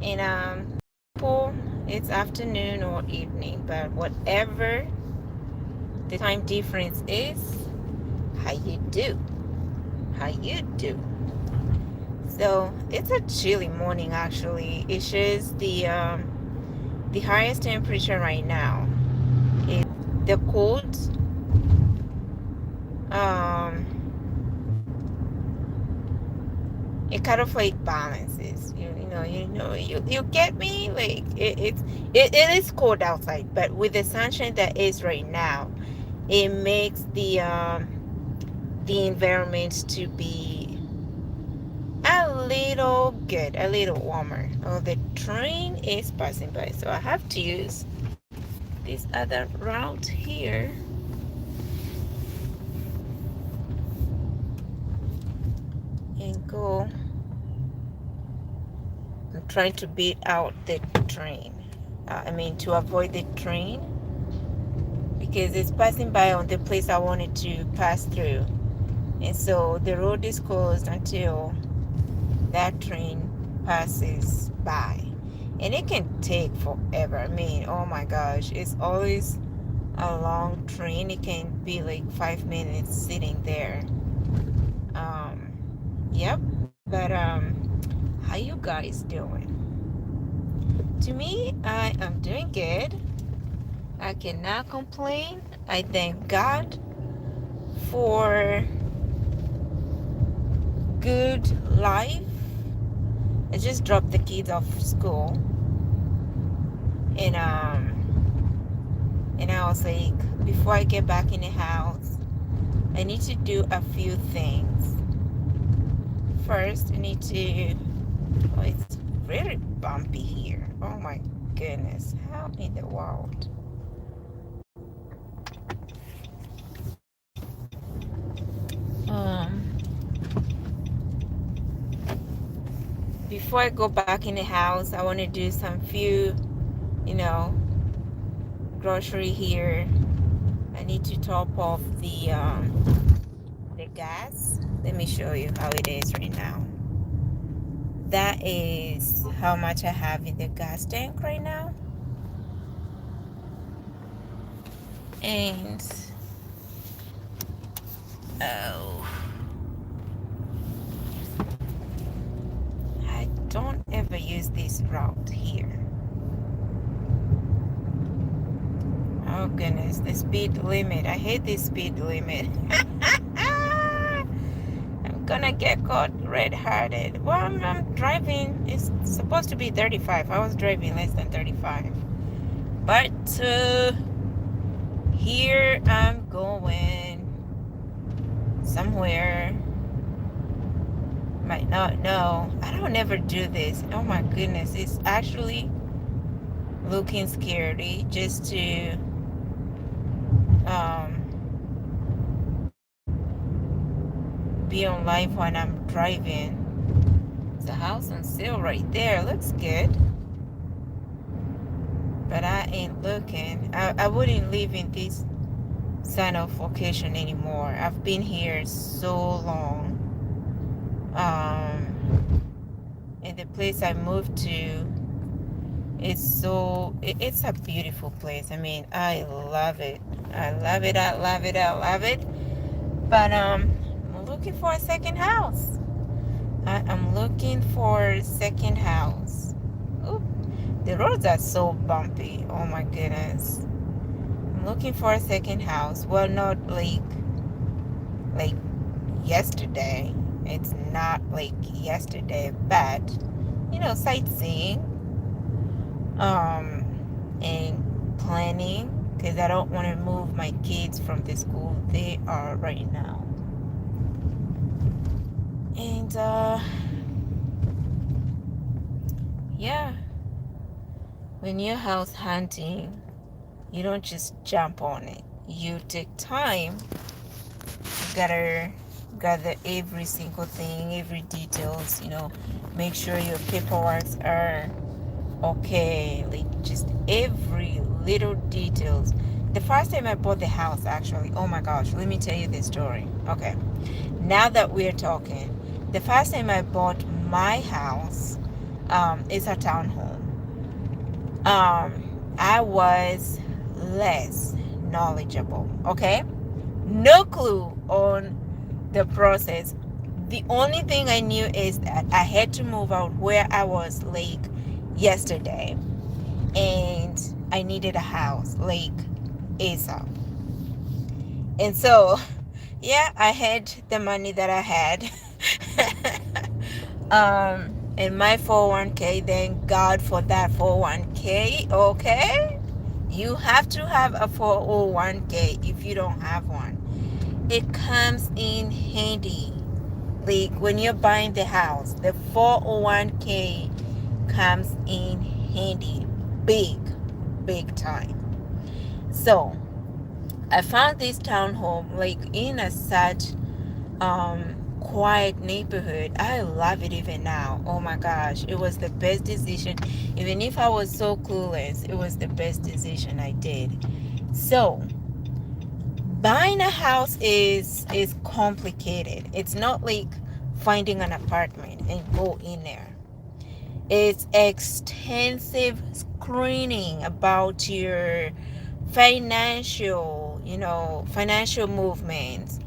And it's afternoon or evening, but whatever the time difference is, how you do? How you do? So it's a chilly morning actually. It shows the highest temperature right now. It the cold um it kind of like balances. You get me? Like it is cold outside, but with the sunshine that is right now, it makes the environment to be a little good, a little warmer. Oh, the train is passing by, so I have to use this other route here and go. I'm trying to beat out the train. To avoid the train because it's passing by on the place I wanted to pass through. And so the road is closed until that train passes by. And it can take forever. Oh my gosh, it's always a long train. It can be like 5 minutes sitting there. Yep. But how you guys doing? To me, I am doing good. I cannot complain. I thank God for good life. I just dropped the kids off school, and I was like, before I get back in the house, I need to do a few things. First, I need to. Oh, it's very bumpy here. Oh my goodness, how in the world? Before I go back in the house, I want to do some few, you know, grocery here. I need to top off the gas. Let me show you how it is right now. That is how much I have in the gas tank right now. And oh, I don't ever use this route here. Oh goodness, the speed limit. I hate this speed limit. I'm gonna get caught red-handed. Well, I'm driving. It's supposed to be 35. I was driving less than 35. But here I'm going somewhere. Might not know. I don't ever do this. Oh my goodness, it's actually looking scary just to be on live when I'm driving. It's a house on sale right there. Looks good. But I ain't looking. I wouldn't live in this kind of location anymore. I've been here so long. And the place I moved to, it's a beautiful place. I love it. I love it. I love it. I love it. But I'm looking for a second house. I'm looking for a second house. Oop. The roads are so bumpy. Oh my goodness. I'm looking for a second house. Well, not like yesterday. It's not like yesterday, but sightseeing and planning because I don't want to move my kids from the school they are right now. And yeah, when you're house hunting, you don't just jump on it. You take time. You gotta gather every single thing, every details, make sure your paperwork are okay, like just every little details. The first time I bought the house, actually, oh my gosh, let me tell you this story. Okay, now that we're talking, the first time I bought my house, It's a townhome. I was less knowledgeable. Okay, no clue on the process. The only thing I knew is that I had to move out where I was like yesterday, and I needed a house like ASAP. And so, yeah, I had the money that I had. And my 401k, thank God for that 401k. Okay, you have to have a 401k if you don't have one. It comes in handy. Like when you're buying the house, the 401k comes in handy, big time. So I found this townhome like in a such quiet neighborhood. I love it even now. Oh my gosh, it was the best decision. Even if I was so clueless, it was the best decision I did. So buying a house is complicated. It's not like finding an apartment and go in there. It's extensive screening about your financial movements,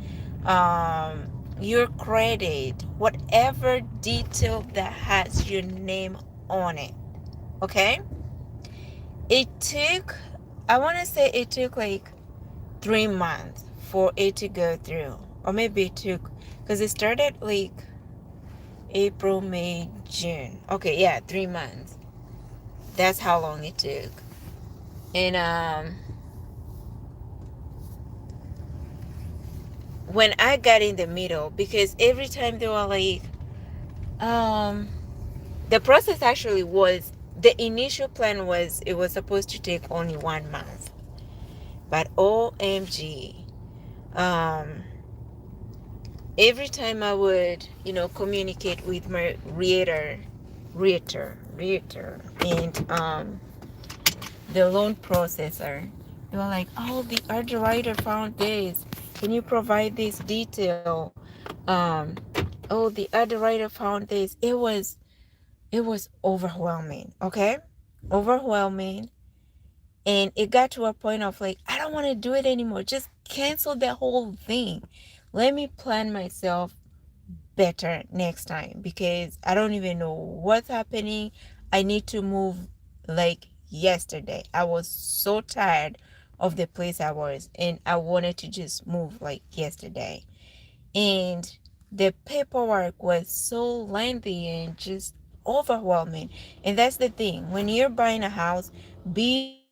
your credit, whatever detail that has your name on it. Okay? It took, I want to say it took like 3 months for it to go through. Or maybe it took, because it started like April, May, June. Okay, yeah, 3 months. That's how long it took. And when I got in the middle, because every time they were like, um, the process actually was, the initial plan was it was supposed to take only 1 month, but OMG, um, every time I would, communicate with my realtor, and the loan processor, they were like, "Oh, the underwriter found this. Can you provide this detail?" Um, oh, the underwriter found this. It was overwhelming. Okay, overwhelming, and it got to a point of like, I don't want to do it anymore. Just cancel the whole thing. Let me plan myself better next time, because I don't even know what's happening. I need to move like yesterday. I was so tired of the place I was, and I wanted to just move like yesterday. And the paperwork was so lengthy and just overwhelming. And that's the thing. When you're buying a house, be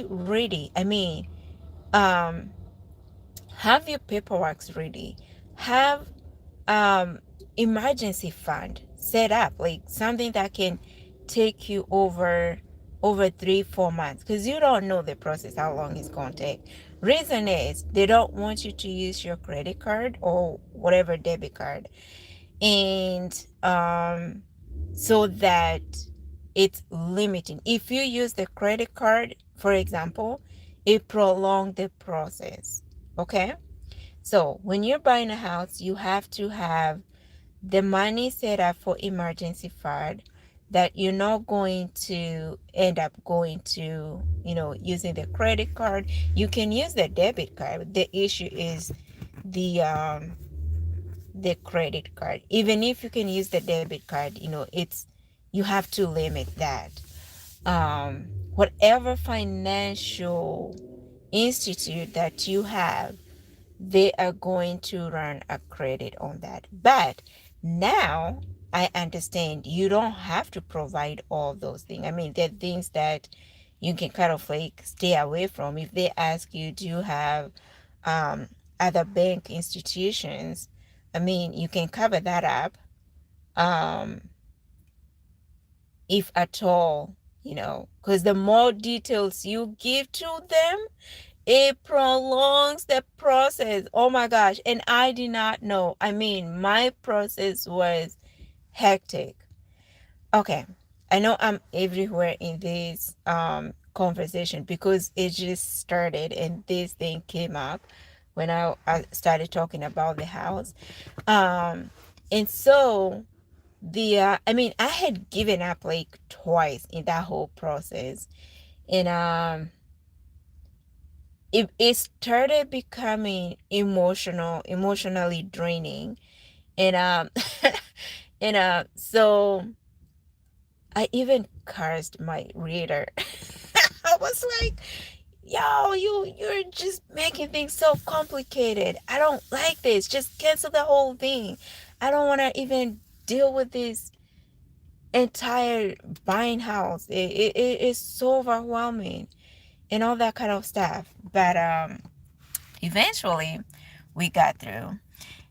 ready. I mean, um, have your paperwork ready. Have emergency fund set up, like something that can take you over 3-4 months, because you don't know the process how long it's going to take. Reason is they don't want you to use your credit card or whatever debit card, and so that it's limiting. If you use the credit card, for example, it prolongs the process. Okay, so when you're buying a house, you have to have the money set up for emergency fund, that you're not going to end up going to, using the credit card. You can use the debit card. The issue is the credit card. Even if you can use the debit card, you have to limit that. Whatever financial institute that you have, they are going to run a credit on that. But now I understand you don't have to provide all those things. I mean, there are things that you can kind of like stay away from. If they ask you, do you have um, other bank institutions? I mean, you can cover that up, um, if at all, because the more details you give to them, it prolongs the process. Oh my gosh. And I did not know. I mean, my process was hectic. Okay. I know I'm everywhere in this conversation, because it just started and this thing came up when I started talking about the house. And so I mean, I had given up like twice in that whole process. And it started becoming emotionally draining. And and so I even cursed my reader. I was like, yo, you're just making things so complicated. I don't like this. Just cancel the whole thing. I don't want to even deal with this entire buying house. It is so overwhelming and all that kind of stuff. But eventually we got through.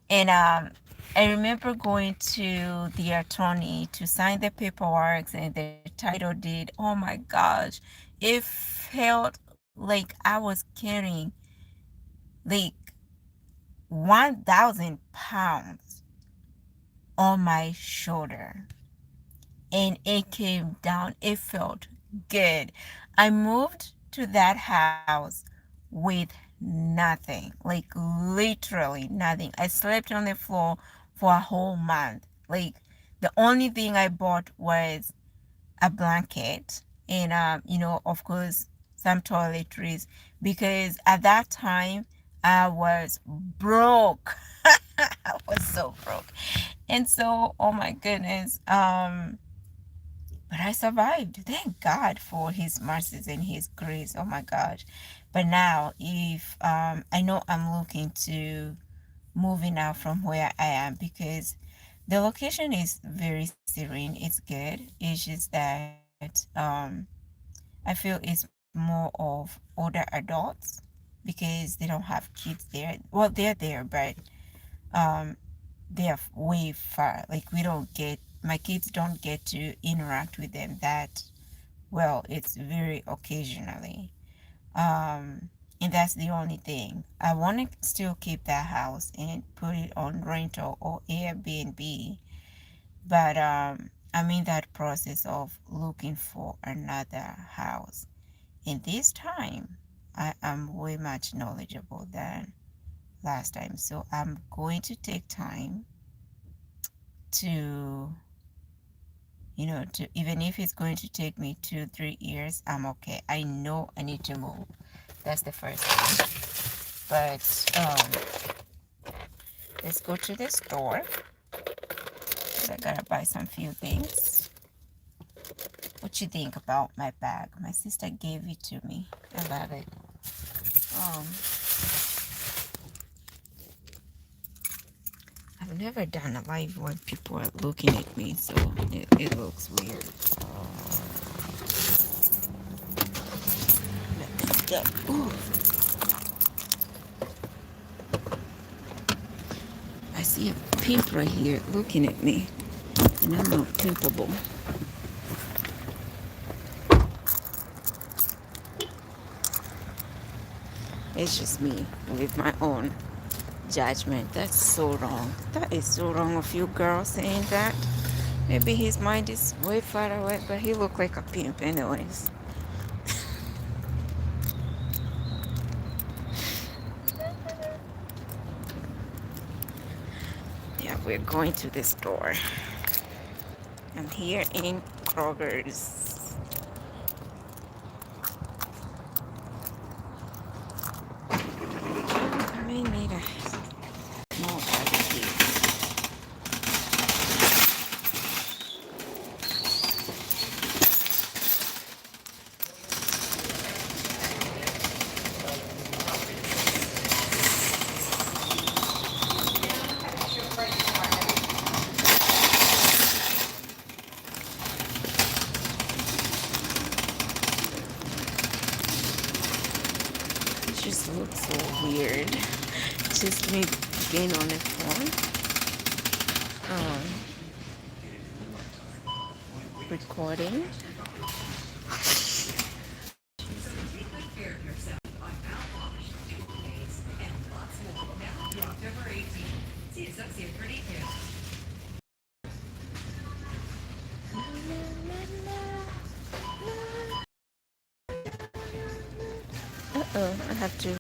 And I remember going to the attorney to sign the paperwork and the title deed. Oh my gosh. It felt like I was carrying like 1,000 pounds on my shoulder. And it came down. It felt good. I moved to that house with nothing, like literally nothing. I slept on the floor for a whole month. Like the only thing I bought was a blanket and of course some toiletries, because at that time I was broke. I was so broke. And so, oh my goodness, but I survived. Thank God for his mercies and his grace. Oh my gosh. But now if I know I'm looking to moving out from where I am, because the location is very serene, it's good. It's just that I feel it's more of older adults because they don't have kids there. Well, they're there, but um they are way far. Like we don't get my kids don't get to interact with them that well. It's very occasionally. And that's the only thing. I want to still keep that house and put it on rental or Airbnb, but I'm in that process of looking for another house. And this time I am way much knowledgeable than last time. So I'm going to take time to, to even if it's going to take me 2 3 years, I'm okay. I know I need to move. That's the first thing. But let's go to the store. I gotta buy some few things. What you think about my bag? My sister gave it to me. I love it. Um, I've never done a live when people are looking at me, so it looks weird. Yeah. Ooh. I see a pimp right here looking at me, and I'm not pimpable. It's just me with my own judgment. That's so wrong. That is so wrong of you girls saying that. Maybe his mind is way far away, but he look like a pimp anyways. Yeah, we're going to the store. I'm here in Kroger's. I may need a more barbecue. It just looks so weird. Just me being on the phone. Recording. Uh-oh, I have to